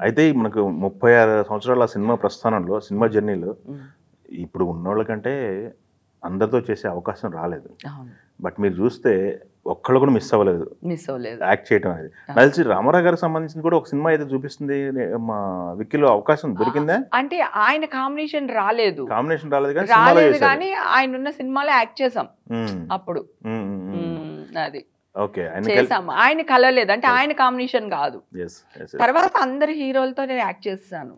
అయితే మనకు 36 సంవత్సరాల సినిమా ప్రస్థానంలో, సినిమా జర్నీలో ఇప్పుడు ఉన్నోళ్ళకంటే అందరితో చేసే అవకాశం రాలేదు. బట్ మీరు చూస్తే ఒక్కళ్ళు కూడా మిస్ అవ్వలేదు యాక్ట్ చేయడం అనేది. నాకు తెలిసి రామారావు గారికి సంబంధించి కూడా ఒక సినిమా అయితే చూపిస్తుంది, మా విక్కీలో అవకాశం దొరికిందా? అంటే ఆయన కాంబినేషన్ రాలేదు కానీ ఆయన ఉన్న సినిమాలో యాక్ట్ చేసాం అప్పుడు. అది ఓకే, చేసాము. ఆయన కలవలేదు అంటే ఆయన కాంబినేషన్ కాదు. తర్వాత అందరి హీరోలతో నేను యాక్ట్ చేస్తాను.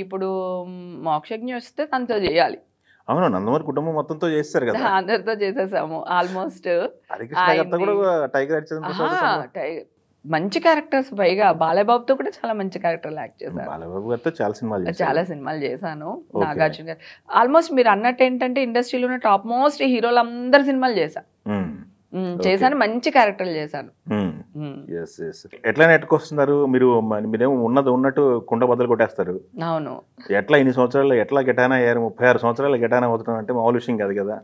ఇప్పుడు మోక్షజ్ఞ వస్తే తనతో చేయాలి. అవును, నందమూరి కుటుంబం మొత్తంతో చేస్తారు కదా, అందరితో చేసేసాము ఆల్మోస్ట్. మంచి క్యారెక్టర్స్, పైగా బాలయ్యబాబుతో కూడా చాలా మంచి క్యారెక్టర్లు యాక్ట్ చేశాను. బాలయ్యబాబు గారితో చాలా సినిమాలు చేశాను. నాగార్జున గారు ఆల్మోస్ట్ మీరు అన్నట్టు ఏంటంటే ఇండస్ట్రీలో ఉన్న టాప్ మోస్ట్ హీరోలు అందరు సినిమాలు చేశాను. మంచి క్యారెక్టర్లు చేశాను. ఎట్లా నెట్టుకొస్తున్నారు మీరు? మీరేమో ఉన్నట్టు కుండ బద్దలు కొట్టేస్తారు. అవును, ఎట్లా ఇన్ని సంవత్సరాలు ఎట్లా గెటానా అయ్యారు? 36 సంవత్సరాలు గెటానా అవుతున్నాం అంటే మామూలు విషయం కాదు కదా.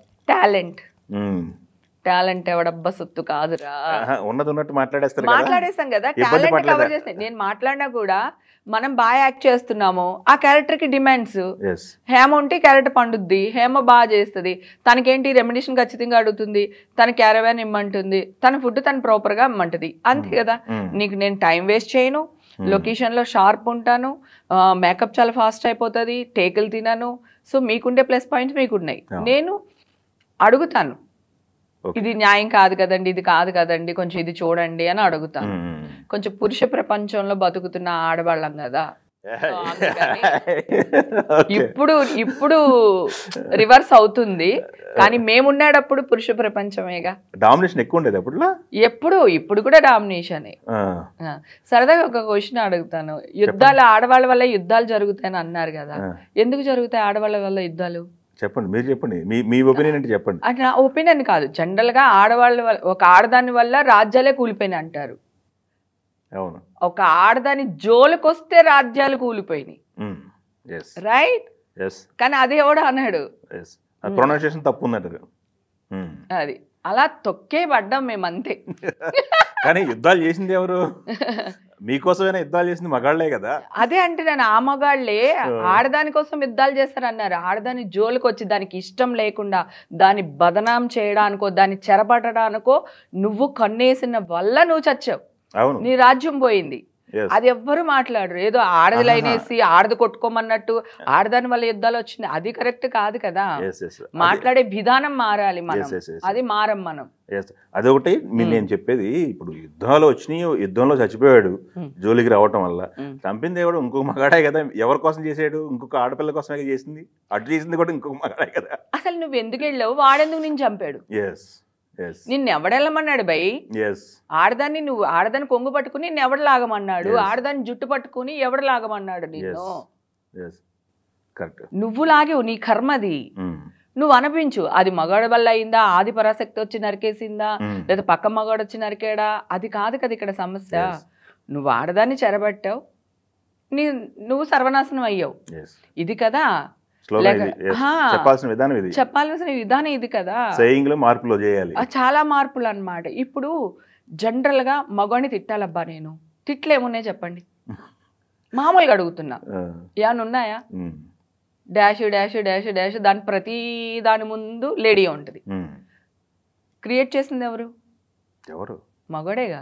టాలెంట్ ఎవడబ్బా సొత్తు కాదురా. ఉన్నట్టు మాట్లాడేస్తాం కదా. టాలెంట్ కవర్ చేస్తాను నేను. మాట్లాడినా కూడా మనం బాగా యాక్ట్ చేస్తున్నాము, ఆ క్యారెక్టర్ కి డిమాండ్స్. హేమ ఉంటే క్యారెక్టర్ పండుద్ది, హేమ బాగా చేస్తుంది, తనకేంటి రెమ్యునరేషన్ ఖచ్చితంగా అడుగుతుంది, తన క్యారవాన్ ఇమ్మంటుంది, తన ఫుడ్ తను ప్రాపర్ గా ఇమ్మంటుంది, అంతే కదా. నీకు నేను టైం వేస్ట్ చేయను, లొకేషన్ లో షార్ప్ ఉంటాను, మేకప్ చాలా ఫాస్ట్ అయిపోతుంది, టేకులు తినను. సో మీకుండే ప్లస్ పాయింట్స్ మీకున్నాయి. నేను అడుగుతాను, ఇది న్యాయం కాదు కదండి, ఇది కాదు కదండి, కొంచెం ఇది చూడండి అని అడుగుతాను. కొంచెం పురుష ప్రపంచంలో బతుకుతున్న ఆడవాళ్ళం కదా, ఇప్పుడు రివర్స్ అవుతుంది. కానీ మేమున్నాడప్పుడు పురుష ప్రపంచమేగా డామినేషన్ ఎక్కువ ఉండేది అప్పుడు. ఇప్పుడు కూడా డామినేషనే. సరదాగా ఒక క్వశ్చన్ అడుగుతాను. యుద్ధాలు ఆడవాళ్ళ వల్ల యుద్ధాలు జరుగుతాయని అన్నారు కదా, ఎందుకు జరుగుతాయి ఆడవాళ్ళ వల్ల యుద్ధాలు? చెప్పండి, మీరు చెప్పండి, మీ ఒపీనియన్ అంటే చెప్పండి. అంటే నా ఒపీనియన్ కాదు, జనరల్ గా ఆడవాళ్ళ ఒక ఆడదాని వల్ల రాజ్యాలే కూలిపోయినాయి అంటారు. అవును, ఒక ఆడదాని జోలికి వస్తే రాజ్యాలు కూలిపోయినాయి, రైట్? కానీ అది ఎవడు అన్నాడు, ప్రొనౌన్సియేషన్ తప్పు ఉందంటారు. అది అలా తొక్కే పడ్డాం మేము, అంతే. కానీ యుద్ధాలు చేసింది ఎవరు? మీకోసమైనా యుద్ధాలు చేసింది మగాళ్లే కదా. అదే అంటే నేను ఆ మగాళ్లే ఆడదాని కోసం యుద్ధాలు చేస్తారన్నారు. ఆడదాని జోలికి వచ్చి దానికి ఇష్టం లేకుండా దాన్ని బదనాం చేయడానికో దాన్ని చెరపట్టడానికో నువ్వు కన్నేసిన వల్ల నువ్వు చచ్చావు, నీ రాజ్యం పోయింది. అది ఎవ్వరు మాట్లాడరు. ఏదో ఆడది లైనేసి ఆడది కొట్టుకోమన్నట్టు ఆడదాని వల్ల యుద్ధాలు వచ్చింది, అది కరెక్ట్ కాదు కదా. మాట్లాడే విధానం మారాలి మనం, అది మారం మనం. అదొకటి నేను చెప్పేది. ఇప్పుడు యుద్ధాలు వచ్చినాయి, యుద్ధంలో చచ్చిపోయాడు జోలికి రావటం వల్ల. చంపింది ఎవడు? ఇంకొక మగాడే కదా. ఎవరి కోసం చేసాడు? ఇంకొక ఆడపిల్ల కోసమే చేసింది. అటు చేసింది కూడా ఇంకొక మగాడే కదా. అసలు నువ్వు ఎందుకు వెళ్ళావు? వాడెందుకు నేను చంపాడు? నిన్ను ఎవడెళ్ళమన్నాడు భయ్? ఆడదాన్ని నువ్వు ఆడదాన్ని కొంగు పట్టుకుని నిన్ను ఎవడు లాగమన్నాడు? ఆడదాన్ని జుట్టు పట్టుకుని ఎవడు లాగమన్నాడు నిన్ను? నువ్వు లాగేవు, నీ కర్మది. నువ్వు అనిపించు, అది మగాడి వల్ల అయిందా, ఆది పరాశక్తి వచ్చి నరికేసిందా, లేదా పక్క మగాడు వచ్చి నరికాడా, అది కాదు కదా ఇక్కడ సమస్య. నువ్వు ఆడదాన్ని చెరబట్టావు, నువ్వు సర్వనాశనం అయ్యావు, ఇది కదా చెప్పాల్సిన విధానం, ఇది కదా. చాలా మార్పులు అన్నమాట. ఇప్పుడు జనరల్ గా మగవాడిని తిట్టాలబ్బా, నేను తిట్లేమున్నాయి చెప్పండి? మామూలుగా అడుగుతున్నా, ఏమన్నా ఉన్నాయా? డాష్ డాష్ డాష్ డాష్, దాని ప్రతి దాని ముందు లేడీ ఉంటది. క్రియేట్ చేసింది ఎవరు? మగవాడేగా.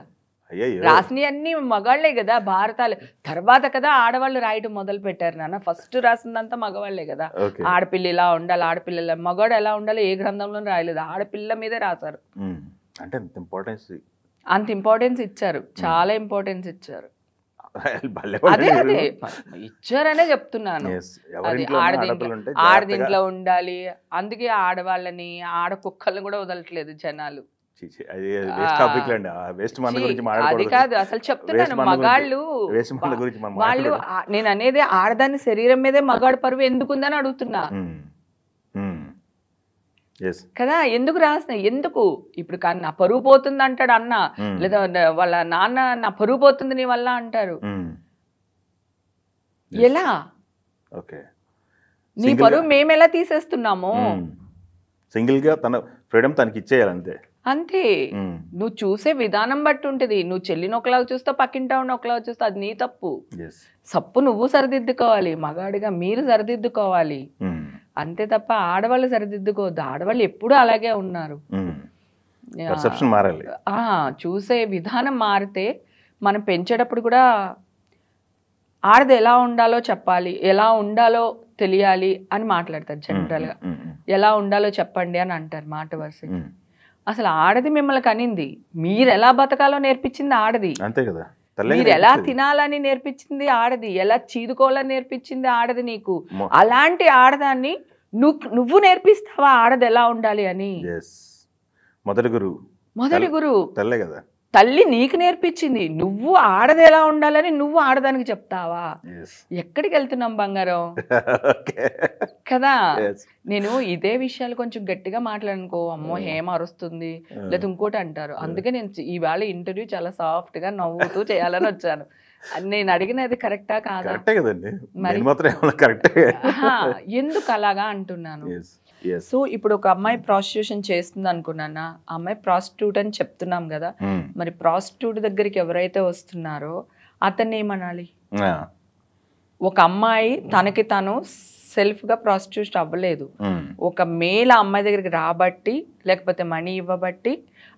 రాసినవి అన్ని మగాళ్లే కదా. భారతాలు తర్వాత కదా ఆడవాళ్ళు రాయటం మొదలు పెట్టారు నాన్న. ఫస్ట్ రాసిందంతా మగవాళ్లే కదా. ఆడపిల్ల ఇలా ఉండాలి, ఆడపిల్ల మగాడు ఎలా ఉండాలి ఏ గ్రంథంలో రాయలేదు, ఆడపిల్ల మీదే రాశారు. అంత ఇంపార్టెన్స్ ఇచ్చారు, చాలా ఇంపార్టెన్స్ ఇచ్చారు. అదే అదే ఇచ్చారనే చెప్తున్నాను. ఆడదింట్లో ఉండాలి, అందుకే ఆడవాళ్ళని ఆడ కుక్కల్ని కూడా వదలట్లేదు జనాలు. అది కాదు అసలు చెప్తున్నాను. మగాళ్ళు వాళ్ళు, నేను అనేది ఆడదాని శరీరం మీదే మగాడు పరువు ఎందుకుందని అడుగుతున్నా కదా. ఎందుకు రాసిన, ఎందుకు? ఇప్పుడు కానీ నా పరువు పోతుంది అంటాడు అన్న, లేదా వాళ్ళ నాన్న నా పరువు పోతుంది నీ వల్ల అంటారు. ఎలా? నీ పరువు మేము ఎలా తీసేస్తున్నాము? సింగిల్ గా తన ఫ్రీడమ్ తనకి ఇచ్చేయాలి అంతే. అంతే. నువ్వు చూసే విధానం బట్టి ఉంటుంది. నువ్వు చెల్లిని ఒకలాగా చూస్తావు, పక్కింటావుని ఒకలాగా చూస్తావు, అది నీ తప్పు. సప్పు నువ్వు సరిదిద్దుకోవాలి, మగాడిగా మీరు సరిదిద్దుకోవాలి, అంతే తప్ప ఆడవాళ్ళు సరిదిద్దుకోవద్దు. ఆడవాళ్ళు ఎప్పుడూ అలాగే ఉన్నారు. చూసే విధానం మారితే మనం పెంచేటప్పుడు కూడా ఆడది ఎలా ఉండాలో చెప్పాలి, ఎలా ఉండాలో తెలియాలి అని మాట్లాడతారు జనరల్గా. ఎలా ఉండాలో చెప్పండి అని అంటారు మాట వరుసకి. అసలు ఆడది మిమ్మల్ని కనింది, మీరు ఎలా బతకాలో నేర్పించింది ఆడది. అంతే కదా. మీరు ఎలా తినాలని నేర్పించింది ఆడది, ఎలా చీదుకోవాలని నేర్పించింది ఆడది నీకు. అలాంటి ఆడదాన్ని నువ్వు నేర్పిస్తావా ఆడది ఎలా ఉండాలి అని? మొదటి గురువు తల్లే కదా. తల్లి నీకు నేర్పించింది, నువ్వు ఆడది ఎలా ఉండాలని నువ్వు ఆడదానికి చెప్తావా? ఎక్కడికి వెళ్తున్నాం బంగారం కదా. నేను ఇదే విషయాలు కొంచెం గట్టిగా మాట్లాడనుకో, అమ్మో హేమ అరుస్తుంది లేదా ఇంకోటి అంటారు. అందుకే నేను ఈవేళ ఇంటర్వ్యూ చాలా సాఫ్ట్ గా నవ్వుతూ చేయాలని వచ్చాను. నేను అడిగినది కరెక్టా కాదా? మరి ఎందుకు అలాగా అంటున్నాను? సో ఇప్పుడు ఒక అమ్మాయి ప్రాస్టిట్యూషన్ చేస్తుంది అనుకున్నానా, ఆ అమ్మాయి ప్రాస్టిట్యూట్ అని చెప్తున్నాం కదా, మరి ప్రాస్టిట్యూట్ దగ్గరికి ఎవరైతే వస్తున్నారో అతన్ని ఏమనాలి? ఒక అమ్మాయి తనకి తను సెల్ఫ్ గా ప్రాస్టిట్యూట్ అవ్వలేదు, ఒక మేల్ అమ్మాయి దగ్గరికి రాబట్టి లేకపోతే మనీ ఇవ్వబట్టి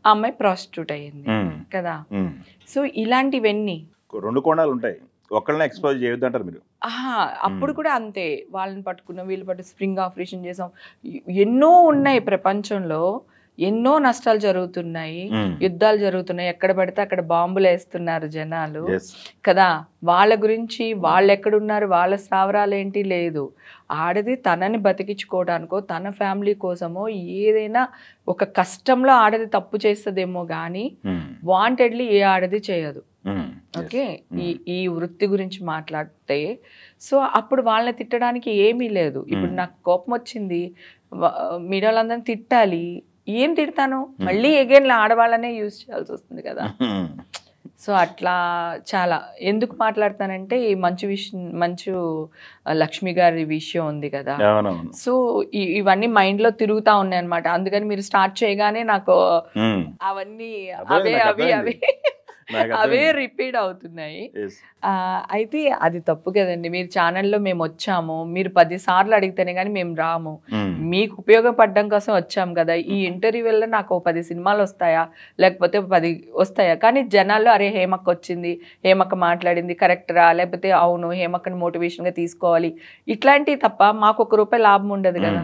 ఆ అమ్మాయి ప్రాస్టిట్యూట్ అయ్యింది కదా. సో ఇలాంటివన్నీ రెండు కోణాలు ఉంటాయి, ఒక్కళ్ళని ఎక్స్పోజ్ చేయొద్దు అంటారు మీరు. అప్పుడు కూడా అంతే, వాళ్ళని పట్టుకున్నాం వీళ్ళు పట్టు స్ప్రింగ్ ఆపరేషన్ చేసాం, ఎన్నో ఉన్నాయి ప్రపంచంలో, ఎన్నో నష్టాలు జరుగుతున్నాయి, యుద్ధాలు జరుగుతున్నాయి, ఎక్కడ పడితే అక్కడ బాంబులు వేస్తున్నారు జనాలు కదా. వాళ్ళ గురించి వాళ్ళు ఎక్కడున్నారు, వాళ్ళ స్థావరాలు ఏంటి లేదు. ఆడది తనని బతికించుకోవడానికో తన ఫ్యామిలీ కోసమో ఏదైనా ఒక కష్టంలో ఆడది తప్పు చేస్తుందేమో కానీ వాంటెడ్లీ ఏ ఆడది చేయదు. ఓకే, ఈ వృత్తి గురించి మాట్లాడితే సో అప్పుడు వాళ్ళని తిట్టడానికి ఏమీ లేదు. ఇప్పుడు నాకు కోపం వచ్చింది, మీడియాలందరినీ తిట్టాలి, ఏం తిడతాను మళ్ళీ ఎగైన్ ఆడవాళ్ళనే యూజ్ చేయాల్సి వస్తుంది కదా. సో అట్లా చాలా ఎందుకు మాట్లాడతానంటే ఈ మంచు లక్ష్మి గారి విషయం ఉంది కదా, సో ఇవన్నీ మైండ్ లో తిరుగుతా ఉన్నాయి అనమాట. అందుకని మీరు స్టార్ట్ చేయగానే నాకు అవన్నీ అవే రిపీట్ అవుతున్నాయి. అయితే అది తప్పు కదండి. మీరు ఛానల్లో మేము వచ్చాము, మీరు 10 సార్లు అడిగితేనే కానీ మేము రాము, మీకు ఉపయోగపడడం కోసం వచ్చాము కదా. ఈ ఇంటర్వ్యూ వల్ల నాకు 10 సినిమాలు వస్తాయా లేకపోతే 10 వస్తాయా, కానీ జనాల్లో అరే హేమక్క వచ్చింది, హేమక్క మాట్లాడింది కరెక్టరా, లేకపోతే అవును హేమక్కని మోటివేషన్గా తీసుకోవాలి, ఇట్లాంటివి తప్ప మాకు ₹1 లాభం ఉండదు కదా.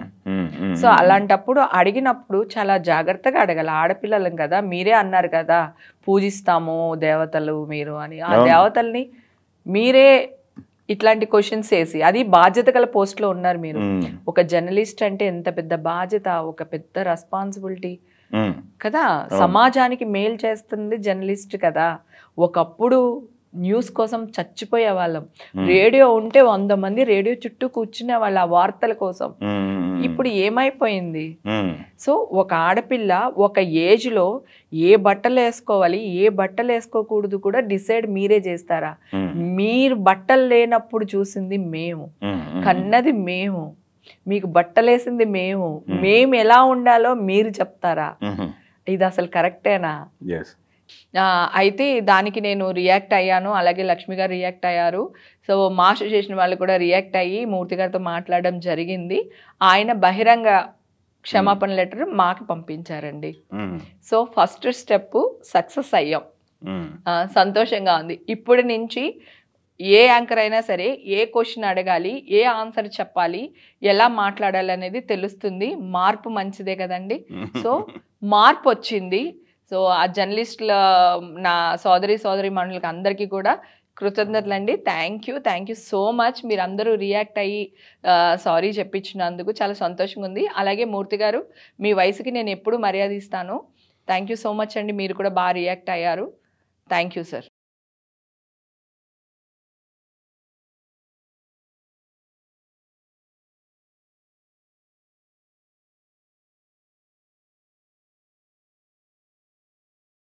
సో అలాంటప్పుడు అడిగినప్పుడు చాలా జాగ్రత్తగా అడగాలి. ఆడపిల్లలం కదా, మీరే అన్నారు కదా పూజిస్తాము దేవతలు మీరు అని, ఆ దేవతల్ని మీరే ఇట్లాంటి క్వశ్చన్స్ వేసి, అది బాధ్యత గల పోస్ట్లో ఉన్నారు మీరు. ఒక జర్నలిస్ట్ అంటే ఎంత పెద్ద బాధ్యత, ఒక పెద్ద రెస్పాన్సిబిలిటీ కదా. సమాజానికి మేలు చేస్తుంది జర్నలిస్ట్ కదా. ఒకప్పుడు న్యూస్ కోసం చచ్చిపోయే వాళ్ళం, రేడియో ఉంటే 100 మంది రేడియో చుట్టూ కూర్చునే వాళ్ళు ఆ వార్తల కోసం. ఇప్పుడు ఏమైపోయింది? సో ఒక ఆడపిల్ల ఒక ఏజ్ లో ఏ బట్టలు వేసుకోవాలి ఏ బట్టలు వేసుకోకూడదు కూడా డిసైడ్ మీరే చేస్తారా? మీరు బట్టలు లేనప్పుడు చూసింది మేము, కన్నది మేము, మీకు బట్టలేసింది మేము, మేము ఎలా ఉండాలో మీరు చెప్తారా? ఇది అసలు కరెక్టేనా? అయితే దానికి నేను రియాక్ట్ అయ్యాను, అలాగే లక్ష్మి గారు రియాక్ట్ అయ్యారు. సో మాస్టర్ చేసిన వాళ్ళు కూడా రియాక్ట్ అయ్యి మూర్తి గారితో మాట్లాడడం జరిగింది. ఆయన బహిరంగ క్షమాపణ లెటర్ మాకు పంపించారండి. సో ఫస్ట్ స్టెప్ సక్సెస్ అయ్యాం, సంతోషంగా ఉంది. ఇప్పటి నుంచి ఏ యాంకర్ అయినా సరే ఏ క్వశ్చన్ అడగాలి, ఏ ఆన్సర్ చెప్పాలి, ఎలా మాట్లాడాలి అనేది తెలుస్తుంది. మార్పు మంచిదే కదండి. సో మార్పు వచ్చింది. సో ఆ జర్నలిస్టుల నా సోదరి మనులకు అందరికీ కూడా కృతజ్ఞతలండి. Thank you so much. మీరు అందరూ రియాక్ట్ అయ్యి సారీ చెప్పించినందుకు చాలా సంతోషంగా ఉంది. అలాగే మూర్తి గారు మీ వయసుకి నేను ఎప్పుడు మర్యాద ఇస్తాను. థ్యాంక్ యూ సో మచ్ అండి, మీరు కూడా బాగా రియాక్ట్ అయ్యారు. Thank you sir.